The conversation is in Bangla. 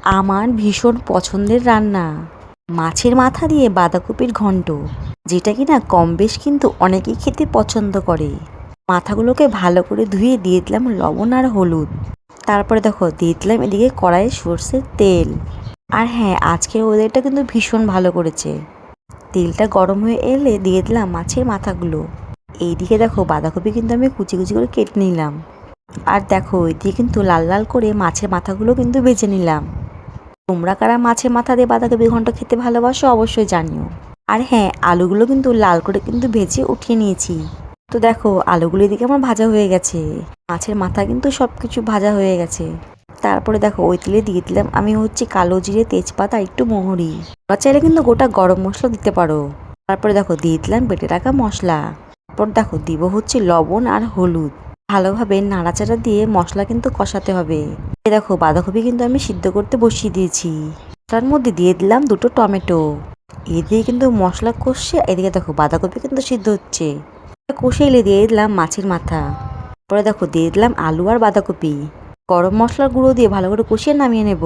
আমার ভীষণ পছন্দের রান্না মাছের মাথা দিয়ে বাঁধাকপির ঘন্ট, যেটা কিনা কম বেশ কিন্তু অনেকেই খেতে পছন্দ করে। মাথাগুলোকে ভালো করে ধুয়ে দিয়ে দিলাম লবণ আর হলুদ। তারপরে দেখো দিয়ে দিলাম এদিকে কড়াইয়ে সর্ষের তেল। আর হ্যাঁ, আজকের ওয়েদারটা কিন্তু ভীষণ ভালো করেছে। তেলটা গরম হয়ে এলে দিয়ে দিলাম মাছের মাথাগুলো। এইদিকে দেখো বাঁধাকপি কিন্তু আমি কুচি কুচি করে কেটে নিলাম। আর দেখো ওইদিকে কিন্তু লাল লাল করে মাছের মাথাগুলো কিন্তু ভেজে নিলাম। তোমরা কারা মাছের মাথা দিয়ে বাঁধাকপি ঘন্ট খেতে ভালোবাসো অবশ্যই জানিও। আর হ্যাঁ, আলুগুলো কিন্তু লাল করে কিন্তু ভেজে উঠিয়ে নিয়েছি। তো দেখো আলুগুলো এদিকে আমার ভাজা হয়ে গেছে, মাছের মাথা কিন্তু সব কিছু ভাজা হয়ে গেছে। তারপরে দেখো ওই তেলে দিয়ে দিলাম আমি কালো জিরে, তেজপাতা, একটু মৌরি। তোমরা চাইলে কিন্তু গোটা গরম মশলা দিতে পারো। তারপরে দেখো দিয়ে দিলাম বেটে রাখা মশলা। তারপর দেখো দিব লবণ আর হলুদ। ভালোভাবে নাড়াচাড়া দিয়ে মশলা কিন্তু কষাতে হবে। দেখো বাঁধাকপি কিন্তু আমি সিদ্ধ করতে বসিয়ে দিয়েছি। তার মধ্যে দিয়ে দিলাম দুটো টমেটো। এদিকে কিন্তু মশলা কষছে, এদিকে দেখো বাঁধাকপি কিন্তু সিদ্ধ হচ্ছে। কষে এলে দিয়ে দিলাম মাছের মাথা। পরে দেখো দিয়ে দিলাম আলু আর বাঁধাকপি। গরম মশলার গুঁড়ো দিয়ে ভালো করে কষিয়ে নামিয়ে নেব।